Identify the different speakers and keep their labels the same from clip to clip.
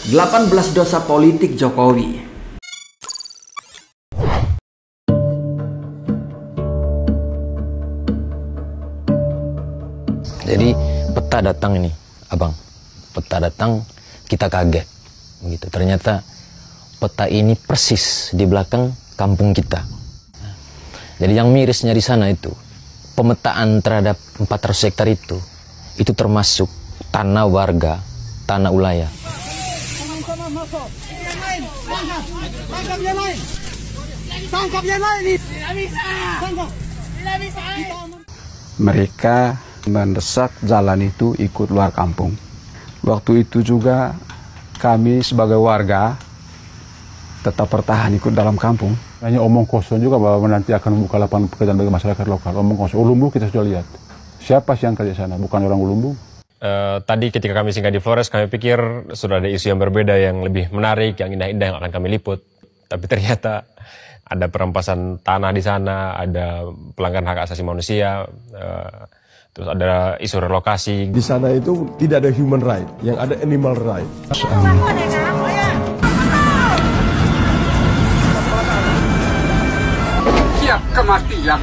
Speaker 1: 18 dosa politik Jokowi.
Speaker 2: Jadi peta datang ini, abang. Peta datang, kita kaget. Begitu. Ternyata peta ini persis di belakang kampung kita. Jadi yang mirisnya di sana itu, pemetaan terhadap 400 hektar itu termasuk tanah warga, tanah ulayah.
Speaker 3: Mereka mendesak jalan itu ikut luar kampung. Waktu itu juga kami sebagai warga tetap bertahan ikut dalam kampung.
Speaker 4: Hanya omong kosong juga bahwa nanti akan membuka lapangan pekerjaan bagi masyarakat lokal. Omong kosong. Ulumbu kita sudah lihat. Siapa sih yang kerja sana? Bukan orang Ulumbu.
Speaker 5: Tadi ketika kami singgah di Flores, kami pikir sudah ada isu yang berbeda, yang lebih menarik, yang indah-indah yang akan kami liput. Tapi ternyata ada perampasan tanah di sana, ada pelanggaran hak asasi manusia, terus ada isu relokasi.
Speaker 6: Di sana itu tidak ada human right, yang ada animal right.
Speaker 1: Siap kematian.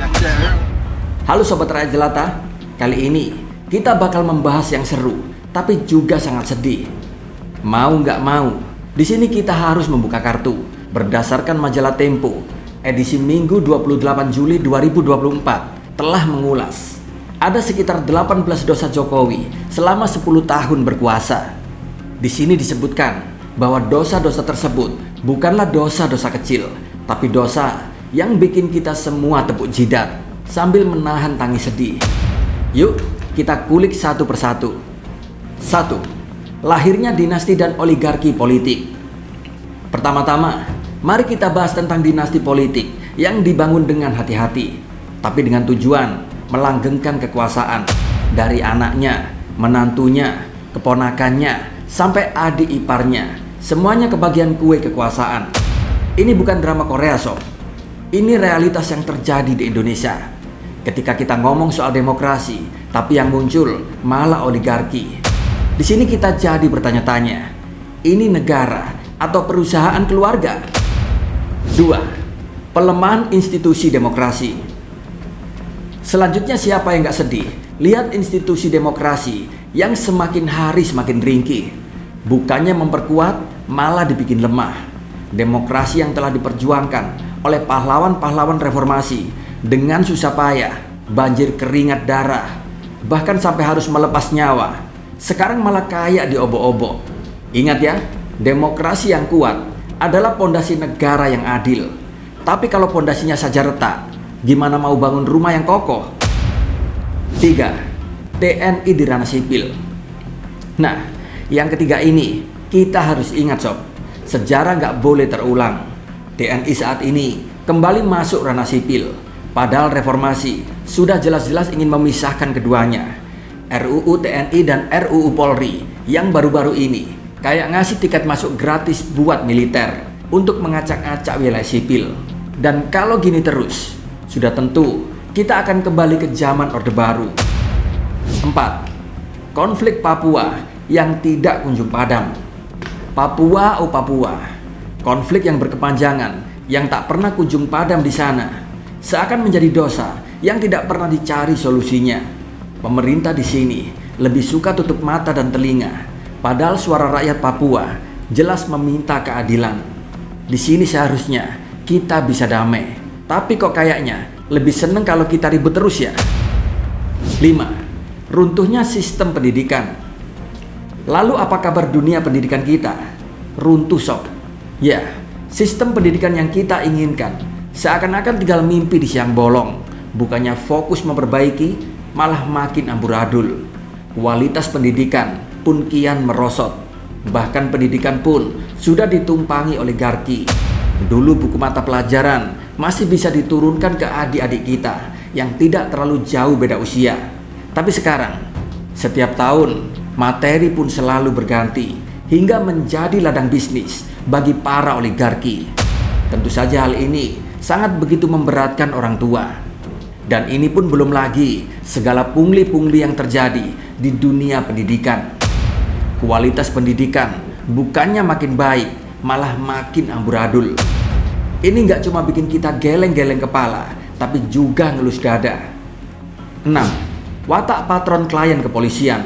Speaker 1: Halo Sobat Rakyat Jelata, kali ini kita bakal membahas yang seru, tapi juga sangat sedih. Mau nggak mau, di sini kita harus membuka kartu berdasarkan majalah Tempo edisi Minggu 28 Juli 2024 telah mengulas ada sekitar 18 dosa Jokowi selama 10 tahun berkuasa. Di sini disebutkan bahwa dosa-dosa tersebut bukanlah dosa-dosa kecil, tapi dosa yang bikin kita semua tepuk jidat sambil menahan tangis sedih. Yuk, kita kulik satu persatu. 1. Lahirnya dinasti dan oligarki politik. Pertama-tama, mari kita bahas tentang dinasti politik yang dibangun dengan hati-hati, tapi dengan tujuan melanggengkan kekuasaan dari anaknya, menantunya, keponakannya, sampai adik iparnya. Semuanya kebagian kue kekuasaan. Ini bukan drama Korea, sob. Ini realitas yang terjadi di Indonesia. Ketika kita ngomong soal demokrasi, tapi yang muncul malah oligarki. Di sini kita jadi bertanya-tanya, ini negara atau perusahaan keluarga? 2. Pelemahan institusi demokrasi. Selanjutnya siapa yang gak sedih lihat institusi demokrasi yang semakin hari semakin ringkih. Bukannya memperkuat, malah dibikin lemah. Demokrasi yang telah diperjuangkan oleh pahlawan-pahlawan reformasi dengan susah payah, banjir keringat darah, bahkan sampai harus melepas nyawa, sekarang malah kayak diobok-obok. Ingat ya, demokrasi yang kuat adalah pondasi negara yang adil. Tapi kalau pondasinya saja retak, gimana mau bangun rumah yang kokoh? 3. TNI di ranah sipil. Nah, yang ketiga ini kita harus ingat, sob, sejarah nggak boleh terulang. TNI saat ini kembali masuk ranah sipil, padahal reformasi sudah jelas-jelas ingin memisahkan keduanya. RUU TNI dan RUU Polri yang baru-baru ini kayak ngasih tiket masuk gratis buat militer untuk mengacak-acak wilayah sipil. Dan kalau gini terus, sudah tentu kita akan kembali ke zaman Orde Baru. 4. Konflik Papua yang tidak kunjung padam. Papua, oh Papua, konflik yang berkepanjangan yang tak pernah kunjung padam di sana, seakan menjadi dosa yang tidak pernah dicari solusinya. Pemerintah di sini lebih suka tutup mata dan telinga, padahal suara rakyat Papua jelas meminta keadilan. Di sini seharusnya kita bisa damai, tapi kok kayaknya lebih seneng kalau kita ribut terus ya. 5. Runtuhnya sistem pendidikan. Lalu apa kabar dunia pendidikan kita? Runtuh, sob. Ya, sistem pendidikan yang kita inginkan seakan-akan tinggal mimpi di siang bolong. Bukannya fokus memperbaiki, malah makin amburadul. Kualitas pendidikan pun kian merosot. Bahkan pendidikan pun sudah ditumpangi oligarki. Dulu buku mata pelajaran masih bisa diturunkan ke adik-adik kita yang tidak terlalu jauh beda usia. Tapi sekarang, setiap tahun materi pun selalu berganti hingga menjadi ladang bisnis bagi para oligarki. Tentu saja hal ini sangat begitu memberatkan orang tua. Dan ini pun belum lagi segala pungli-pungli yang terjadi di dunia pendidikan. Kualitas pendidikan bukannya makin baik, malah makin amburadul. Ini nggak cuma bikin kita geleng-geleng kepala, tapi juga ngelus dada. 6. Watak patron klien kepolisian.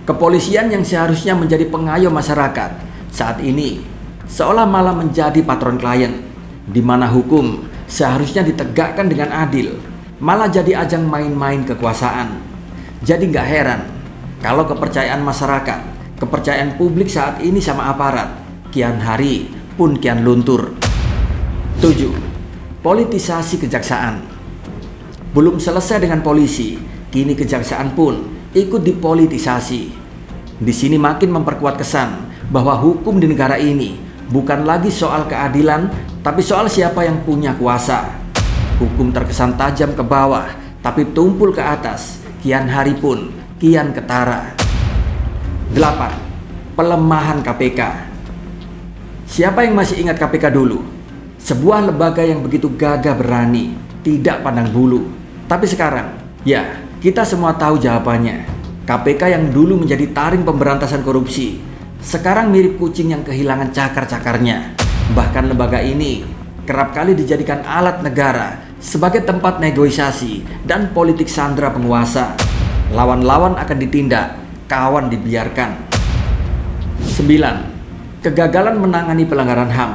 Speaker 1: Kepolisian yang seharusnya menjadi pengayom masyarakat, saat ini seolah malah menjadi patron klien, di mana hukum seharusnya ditegakkan dengan adil, malah jadi ajang main-main kekuasaan. Jadi nggak heran kalau kepercayaan masyarakat, kepercayaan publik saat ini sama aparat, kian hari pun kian luntur. 7. Politisasi kejaksaan. Belum selesai dengan polisi, kini kejaksaan pun ikut dipolitisasi. Di sini makin memperkuat kesan bahwa hukum di negara ini bukan lagi soal keadilan, tapi soal siapa yang punya kuasa. Hukum terkesan tajam ke bawah, tapi tumpul ke atas, kian hari pun kian ketara. 8. Pelemahan KPK. Siapa yang masih ingat KPK dulu? Sebuah lembaga yang begitu gagah berani, tidak pandang bulu. Tapi sekarang, ya, kita semua tahu jawabannya. KPK yang dulu menjadi taring pemberantasan korupsi, sekarang mirip kucing yang kehilangan cakar-cakarnya. Bahkan lembaga ini kerap kali dijadikan alat negara sebagai tempat negosiasi dan politik sandera penguasa. Lawan-lawan akan ditindak, kawan dibiarkan. 9. Kegagalan menangani pelanggaran HAM.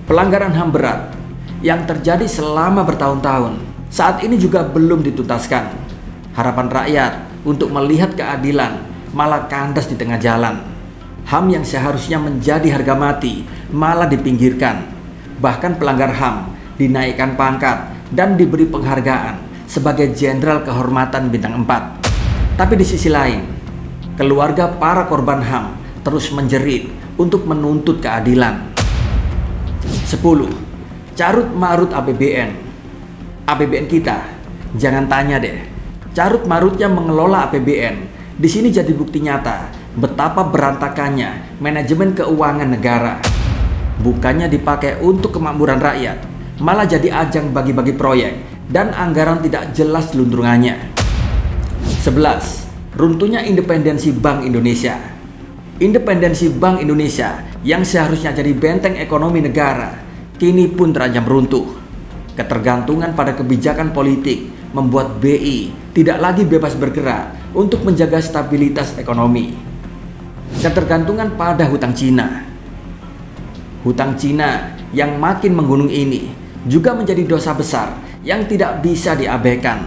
Speaker 1: Pelanggaran HAM berat yang terjadi selama bertahun-tahun saat ini juga belum dituntaskan. Harapan rakyat untuk melihat keadilan malah kandas di tengah jalan. HAM yang seharusnya menjadi harga mati malah dipinggirkan. Bahkan pelanggar HAM dinaikkan pangkat dan diberi penghargaan sebagai Jenderal Kehormatan Bintang 4. Tapi di sisi lain, keluarga para korban HAM terus menjerit untuk menuntut keadilan. 10. Carut marut APBN. APBN kita, jangan tanya deh. Carut marutnya mengelola APBN di sini jadi bukti nyata betapa berantakannya manajemen keuangan negara. Bukannya dipakai untuk kemakmuran rakyat, malah jadi ajang bagi-bagi proyek dan anggaran tidak jelas lunturungannya. 11. Runtuhnya independensi Bank Indonesia. Independensi Bank Indonesia yang seharusnya jadi benteng ekonomi negara, kini pun terancam runtuh. Ketergantungan pada kebijakan politik membuat BI tidak lagi bebas bergerak untuk menjaga stabilitas ekonomi. Ketergantungan pada hutang Cina. Hutang Cina yang makin menggunung ini juga menjadi dosa besar yang tidak bisa diabaikan.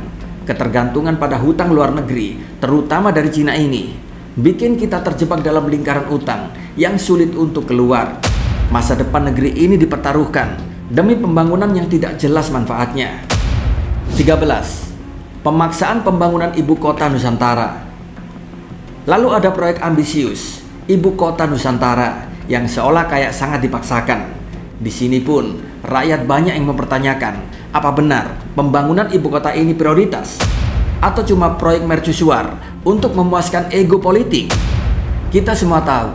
Speaker 1: Ketergantungan pada hutang luar negeri, terutama dari Cina ini, bikin kita terjebak dalam lingkaran utang yang sulit untuk keluar. Masa depan negeri ini dipertaruhkan demi pembangunan yang tidak jelas manfaatnya. 13. Pemaksaan pembangunan ibu kota Nusantara. Lalu ada proyek ambisius ibu kota Nusantara yang seolah kayak sangat dipaksakan. Di sini pun rakyat banyak yang mempertanyakan, apa benar pembangunan ibu kota ini prioritas atau cuma proyek mercusuar untuk memuaskan ego politik? Kita semua tahu,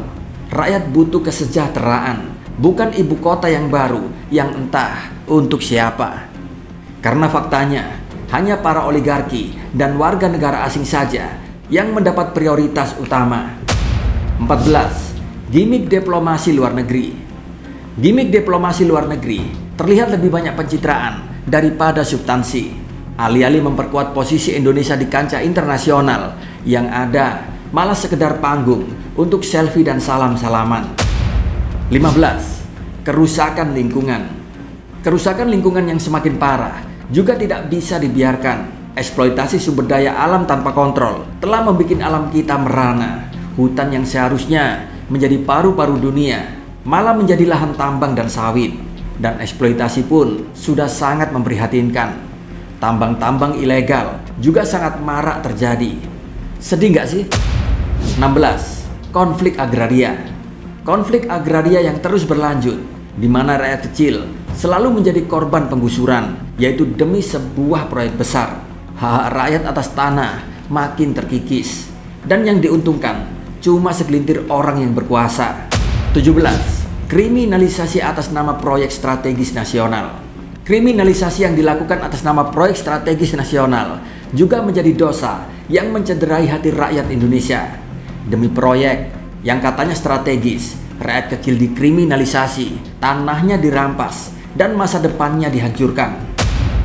Speaker 1: rakyat butuh kesejahteraan, bukan ibu kota yang baru yang entah untuk siapa. Karena faktanya hanya para oligarki dan warga negara asing saja yang mendapat prioritas utama. 14. Gimik diplomasi luar negeri. Gimik diplomasi luar negeri terlihat lebih banyak pencitraan daripada substansi. Alih-alih memperkuat posisi Indonesia di kancah internasional, yang ada malah sekedar panggung untuk selfie dan salam-salaman. 15. Kerusakan lingkungan. Kerusakan lingkungan yang semakin parah juga tidak bisa dibiarkan. Eksploitasi sumber daya alam tanpa kontrol telah membuat alam kita merana. Hutan yang seharusnya menjadi paru-paru dunia malah menjadi lahan tambang dan sawit. Dan eksploitasi pun sudah sangat memprihatinkan. Tambang-tambang ilegal juga sangat marak terjadi. Sedih nggak sih? 16. Konflik agraria. Konflik agraria yang terus berlanjut, di mana rakyat kecil selalu menjadi korban penggusuran, yaitu demi sebuah proyek besar. Hak rakyat atas tanah makin terkikis, dan yang diuntungkan cuma segelintir orang yang berkuasa. 17. Kriminalisasi atas nama proyek strategis nasional. Kriminalisasi yang dilakukan atas nama proyek strategis nasional juga menjadi dosa yang mencederai hati rakyat Indonesia. Demi proyek yang katanya strategis, rakyat kecil dikriminalisasi, tanahnya dirampas, dan masa depannya dihancurkan.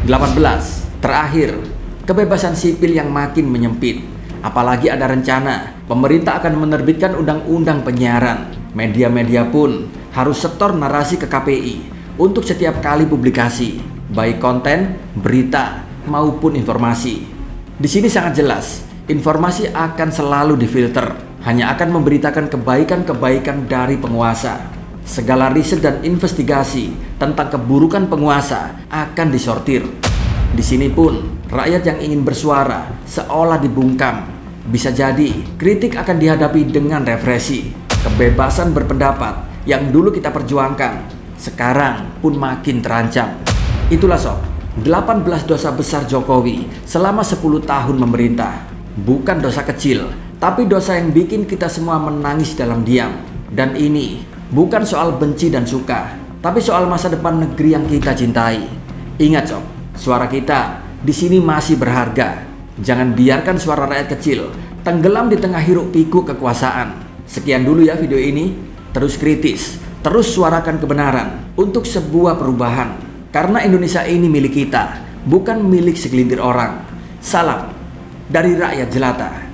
Speaker 1: 18. Terakhir, kebebasan sipil yang makin menyempit. Apalagi ada rencana pemerintah akan menerbitkan undang-undang penyiaran. Media-media pun harus setor narasi ke KPI untuk setiap kali publikasi, baik konten, berita, maupun informasi. Di sini sangat jelas, informasi akan selalu difilter, hanya akan memberitakan kebaikan-kebaikan dari penguasa. Segala riset dan investigasi tentang keburukan penguasa akan disortir. Di sini pun, rakyat yang ingin bersuara seolah dibungkam. Bisa jadi, kritik akan dihadapi dengan represi. Kebebasan berpendapat yang dulu kita perjuangkan, sekarang pun makin terancam. Itulah sob, 18 dosa besar Jokowi selama 10 tahun memerintah. Bukan dosa kecil, tapi dosa yang bikin kita semua menangis dalam diam. Dan ini bukan soal benci dan suka, tapi soal masa depan negeri yang kita cintai. Ingat sob, suara kita di sini masih berharga. Jangan biarkan suara rakyat kecil tenggelam di tengah hiruk pikuk kekuasaan. Sekian dulu ya video ini. Terus kritis, terus suarakan kebenaran untuk sebuah perubahan. Karena Indonesia ini milik kita, bukan milik segelintir orang. Salam dari rakyat jelata.